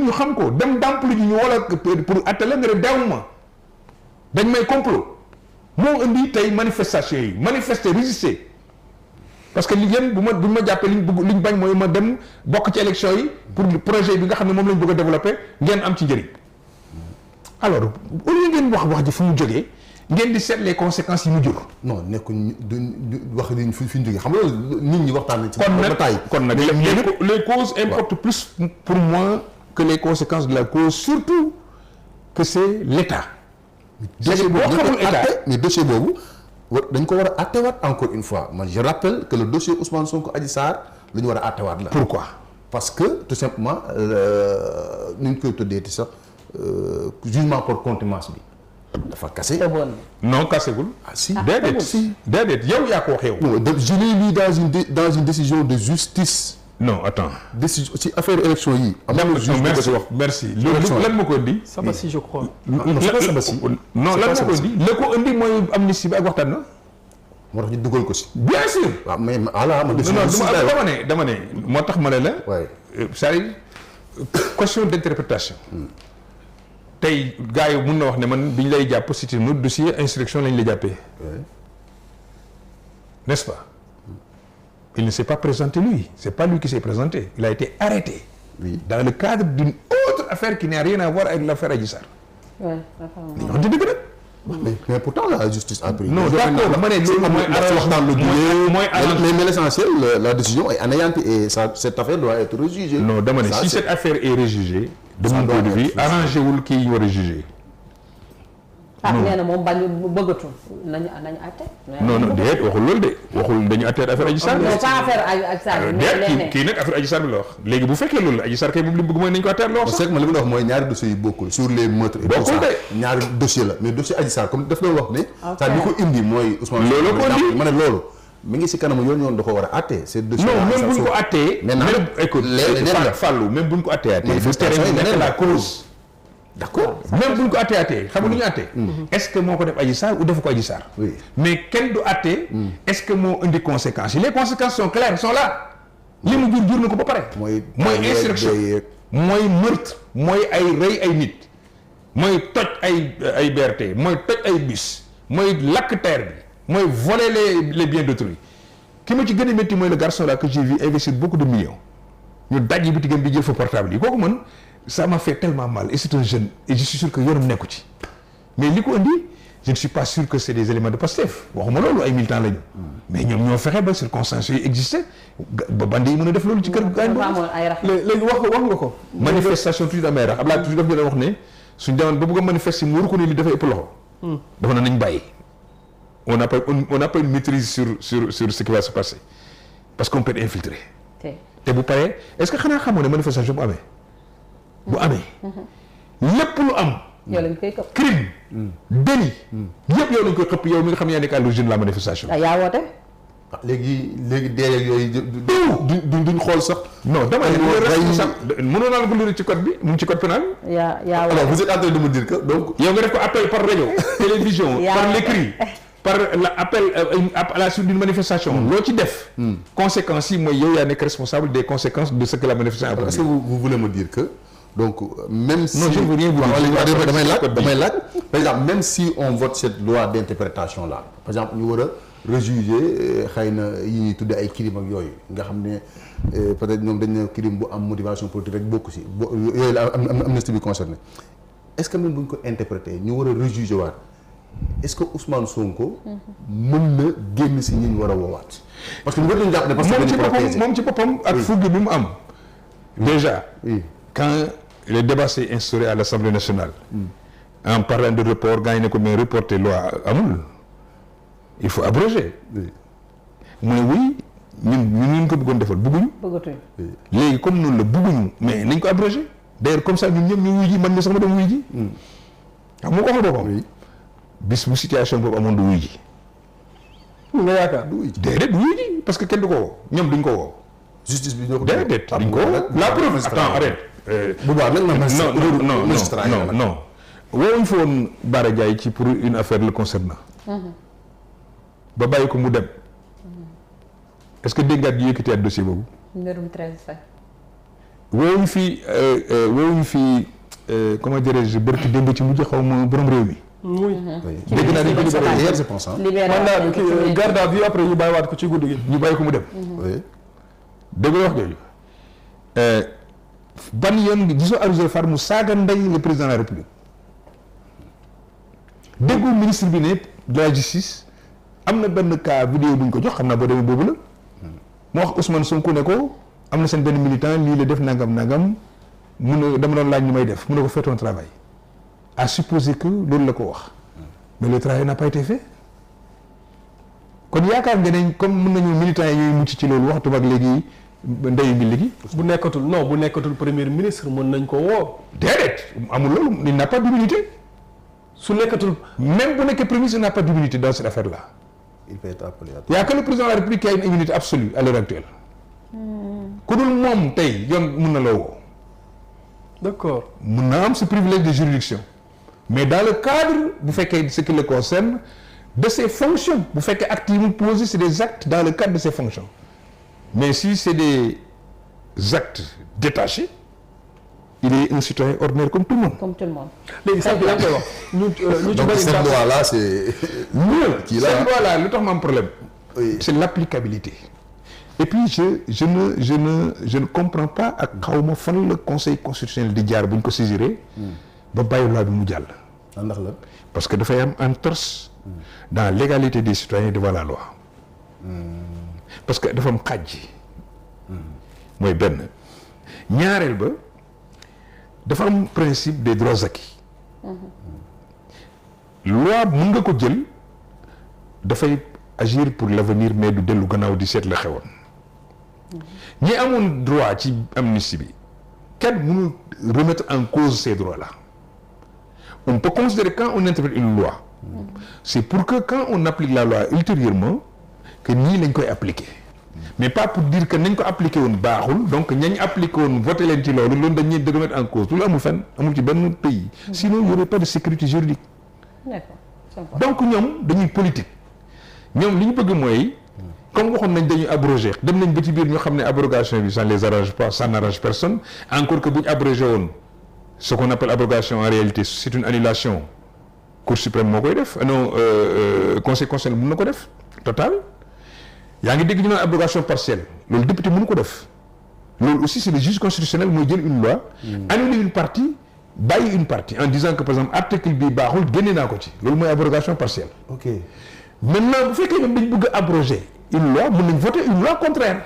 ñu xam ko dem dàmplu ji ñu wala pour attale nga ne deewuma dañ may complot moo indi tey manifestation yi manifester résister parce que li yéen bu ma jàppee li ñu bañ mooy ma dem bokk ci élection yi pour projet bi nga xam ne moom lañ bëgg a développer ngeen am ci njëriñ alors au lieu ngeen wax ji fu mu jógee ngeen di seet les conséquences yi mu jur. non nekkuñ du wax liñ fi ñu jógee xam nga nit ñi waxtaan nañ ci. kon nag les causes importent plus pour moi que les conséquences de la cause, surtout que c'est l'État. dossier boo xamul État mais dossier boobu dañ ko war a attewaat encore une fois man je rappelle que le dossier Ousmane Sonko Adji Sarr lu ñu war a attewaat la. Pourquoi? Parce que tout simplement ni ñu koy tëddeeti sax jugement pour contumace bi dafa kase. non kasegul. ah si déedéet si déedéet yow yaa ko wax yow. je l'ai lu dans une décision de justice. non attends. décision ci affaire élection yi. merci lan ma ko indi. Sabassi je crois. non Sabassi. non lan ma ko indi la ko indi mooy amnistie bi ak waxtaan na. moo tax ñu dugal ko si. bien sûr. waaw mais voilà ma dama ne moo tax ma ne la. waay c'est-à-dire question d'interprétation. tey gars yi mun na wax ne man bi ñu lay jàpp c'est un autre dossier instruction lañ la jàppee. n'est-ce pas. Il ne s'est pas présenté lui, c'est pas lui qui s'est présenté, il a été arrêté. Oui. Dans le cadre d'une autre affaire qui n'a rien à voir avec l'affaire Adji Sarr. Ouais, on dit dëgg mais pourtant la justice a pris. Non, d'accord, ma ne loolu mais l'essentiel, la décision est anéantie et cette affaire doit être rejugée. Non, dama ne si cette affaire est rejugée, de mon point de vue, arrangé wul kii war a jugé. nee na moom bañu bëggatul nañu àtte. non déet waxul loolu de waxul dañu àtte affaire Adji Sarr. non pas affaire Adji Sarr. déet kii nag affaire Adji Sarr bi la wax léegi bu fekkee loolu la Adji Sarr kay moom li mu bëgg mooy nañu ko àtte la wax sax. c'est que man li ma la wax mooy ñaari dossiers yi bokkul sur les meurtres et tout ça ñaari dossier la mais dossier Adji Sarr comme daf la wax ne. ça li ko indi mooy Ousmane. loolu ko indi ma ne loolu. mi ngi si kanamu yoon da ko war a àtte. c'est dossier non même bu ñu ko àttee. maintenant écoute Fallou même bu ñu ko àttee nekk la cause. d'accord même bu ñu ko àttee xam nga lu ñu àttee. est-ce que moo ko def Adji Sarr ou defu ko Adji Sarr. oui mais kenn du àttee. est-ce que moo indi conséquences yi les conséquences sont claires sont là. li mu jur na ko ba pare. mooy instruction mooy meurtre mooy ay rey ay nit. mooy toj ay BRT mooy toj ay bus mooy lakk terre bi mooy voler les biens d'autrui. ki ma ci gën a métti mooy le garçon là que j'ai vu investir beaucoup de millions. ñu daj bi tigam bi jël fa portable yi kooku man. Ça m'a fait tellement mal et c'est un jeune et je suis sûr que yoonam nekku ci mais li ko indi je ne suis pas sûr que c'est des éléments de Pastef waxuma loolu ay militants lañu mais ñoom ñoo fexe ba circonstances yi existé ba bandi yi mën a def loolu ci kër gaañ léegi wax nga ko manifestation tuuti amee rax Abdoulaye tuuti daf ñu doon wax ne suñ demoon ba bëgg a manifester mu waru ko ne li dafay ëpp loxo dafa na nañ bàyyi on n'a pas une maîtrise sur ce qui va se passer parce qu'on peut être infiltré te bu paree est-ce que xanaa xamoo ne manifestation bu amee lépp lu am. yow lañ koy këpp. crime. délit. yëpp yow lañ koy xëpp yow mi nga xam yaa nekk à l'origine de la manifestation. yaa woote. léegi dee yooyu duñ xool sax. non dama ne mënoon naa la ko lire ci code bi mu ngi ci code pénal. yaa woote alors vous êtes en train de me dire que donc. yow nga def ko appel par radio. télévision par l'écrit par l'appel à la suite d'une manifestation. loo ci def. conséquences yi mooy yow yaa nekk responsable des conséquences de ce que la manifestation a. est-ce que vous voulez me dire que. donc même si non je ne veux rien vous dire damay laaj par exemple même si on vote cette loi d'interprétation là par exemple ñu war a rejuger xëy na yi ñuy tudde ay crime ak yooyu nga xam ne peut-être ñoom dañ ne crime bu am motivation politique rek bokku si yooyu la amnistie bi concerné est-ce que même bu ñu ko interpréter ñu war a rejuger waat est-ce que Ousmane Sonko mën na génn si ñi ñu war a woowaat parce que ñu dañu jàpp ne parce que moom ci boppam ak fugg bi mu am déjà quand le débat s'est instauré à l'Assemblée nationale en parlant de report gars yi ne ko mais reporter loi amul il faut abroger mu ne oui ñun ko bëggoon defal bëgguñu léegi comme noonu la bëgguñu mais nañ ko abroger d'ailleurs comme ça ñun ñëpp ñu wuy ji man mi sax ma dem wuy ji xam nga ko waxal boppam bis bu situation boobu amoon du wuy ji nga yaakaar du wuy ji déedéet du wuy ji parce que kenn du ko woo ñoom duñ ko woo justice bi ñoo ko déedéet duñ ko woo la preuve attends arrête bu baax nag non woowuñ fa woon Bara Ndiaye ci pour une affaire le concernant ba bàyyi ko mu dem est-ce que dégg nga ñu yëkkati at dossier boobu mbirum 13 Faye woowuñu fi comment dirais-je bërki démb ci mujj xaw ma borom réew mi. oui. dégg naa dañ ko libéré hier je pense mandat bi garde à vue après ñu bàyyiwaat ko ci guddi gi. ñu bàyyi ko mu dem. oui. dégg nga wax jooju. ban yoon gisoo Arouzé Fall mu saaga ndey le président de la République. déggoo ministre bi ne de la justice am na benn cas vidéo bu ñu ko jox xam naa boo demee boobu la. moo wax Ousmane Sonko ne ko am na seen benn militant lii la def nangam mun na dama doon laaj ñu may def mun na ko fais ton travail. à supposer que loolu la ko wax. mais le travail n'a pas été fait. kon yaakaar nga ne comme mën nañu militants yi ñuy mucc ci loolu waxtu ak léegi ndeyu mbi léegi. bu nekkatul premier ministre mën nañ ko woo. déedéet amul loolu il n'a pas d'immunité. su nekkatul. même bu nekkee premier ministre il n'a pas d'immunité dans cette affaire là. il peut être appelé à. Il y a que le président de la République qui a une immunité absolue à l'heure actuelle. ku dul moom tey yoon mën na la woo. d'accord. mën na am ce privilège de juridiction. mais dans le cadre bu fekkee ce qui le concerne de ses fonctions bu fekkee actes yi mu posé c'est des actes dans le cadre de ses fonctions mais si c'est des actes détachés il est un citoyen ordinaire comme tout le monde. comme tout le monde. léegi sax bi yaa ngi koy wax. ñu ci donc bëri cette loi là c'est. kii la cette loi là lu tax ma am problème. Oui. c'est l'applicabilité. et puis je ne comprends pas ak xawma fan le conseil constitutionnel di jaar bu ñu ko saisiré. ba bàyyi loi bi mu jàll. ndax la. parce que dafay am entorse dans l'égalité des citoyens devant la loi. parce que dafa am xàjj. mooy benn. ñaareel ba dafa am principe des droits acquis. loi mën nga ko jël dafay agir pour l'avenir mais du dellu gannaaw di seet la xewoon. ñi amoon droit ci amnistie bi kenn mënul remettre en cause ces droits-là. On peut considérer quand on interprète une loi, c'est pour que quand on applique la loi ultérieurement, que nii lañ koy appliquer. Mais pas pour dire que nañ ko appliquer woon baaxul donc ñañ appliquer woon voté leen ci loolu dañuy de remettre en cause loolu amul fenn amul ci benn pays. Sinon il y aurait pas de sécurité juridique. D'accord. C'est important. Donc ñoom dañuy politique ñoom li ñu bëgg mooy comme waxoon nañ dañuy abroger dem nañ ba ci biir ñoo xam ne abrogation bi ça ne les arrange pas ça n'arrange personne encore que bu ñu abrogé woon. Ce qu'on appelle abrogation en réalité c'est une annulation Cour suprême moo koy def non conseil constitutionnel mën na ko def total yaa ngi dégg ñu naan abrogation partielle loolu député mënu ko def loolu aussi c'est le juge constitutionnel mooy jël une loi annuler une partie bàyyi une partie en disant que par exemple article bi baaxul génne naa ko ci loolu mooy abrogation partielle. ok maintenant bu fekkee ñoom dañ bëgg a abroger une loi mën nañ voter une loi contraire.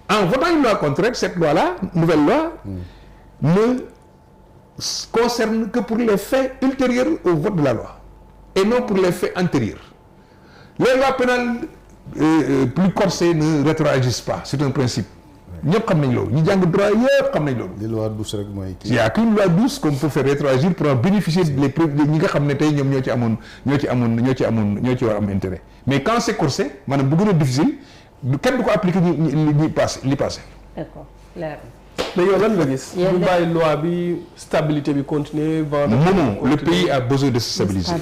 En votant une loi contraire, cette loi-là, nouvelle loi, ne concerne que pour les faits ultérieurs au vote de la loi et non pour les faits antérieurs. Les lois pénales plus corsées ne rétroagissent pas, c'est un principe. ñëpp xam nañ loolu ñi jàng droit yëpp xam nañ loolu. li loi douce rek mooy. Il y a qu'une loi douce qu'on peut faire rétroagir pour en bénéficier les preuves ñi nga xam ne tey ñoom ñoo ci war am intérêt mais quand c'est corsé maanaam bu gën a difficile. kenn du ko appliquer ñi passé li passé. D'accord, leer na. léegi yow lan nga gis. ñu bàyyi loi bi stabilité bi continuer. non le pays a besoin de se stabiliser.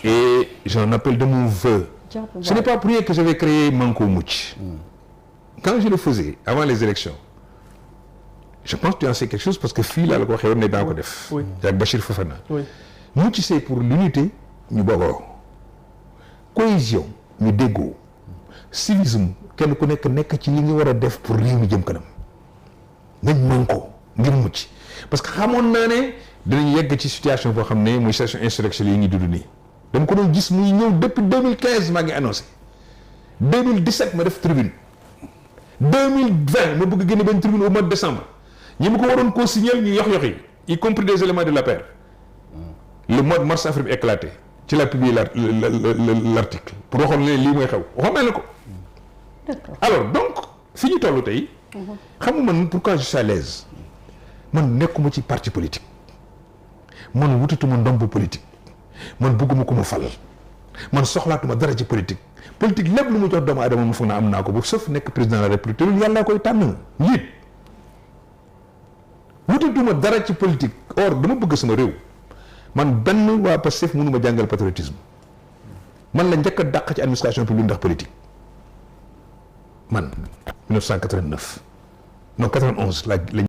Et j'en appelle de mon vœu. Ce n'est pas pour rien que j'avais créé Manko Mucc. Quand je le faisais avant les élections je pense que tu en sais quelque chose parce que fii laa la ko waxee woon ne daa ko def. oui ak Bachir Fofana. oui Mucc c'est pour l'unité ñu booloo cohésion ñu déggoo. civisme kenn ku nekk ci li nga war a def pour réew mi jëm kanam nañ mën ko ngir mucc parce que xamoon naa ne dinañ yegg ci situation boo xam ne muy situation insurrectionnelle yi ñuy dund nii dama ko doon gis muy ñëw depuis 2015 maa ngi annoncé 2017 ma def tribune 2020 ma bëgg génne benn tribune au mois de décembre ñi ma ko waroon koo signer ñu yox yi y compris des éléments de l'APR le mois de mars avril bi éclaté ci la publié l'article pour waxoon ne lii mooy xew waxoon naa la ko. Alors donc fi ñu toll tey. xam nga man pourquoi je suis à l'aise man nekkuma ci parti politique man wutatuma ndomb politique man bëgguma ko ma fal man soxlaatuma dara ci politique lépp lu mu jox doomu aadama mu foog naa am naa ko bu sauf nekk président de la république te loolu yàlla koy tànn njiit wutatuma dara ci politique or dama bëgg sama réew man benn waa Pastef mënuma jàngal patriotisme man la njëkk a dàq ci administration publique ndax politique man 1989 non 91 la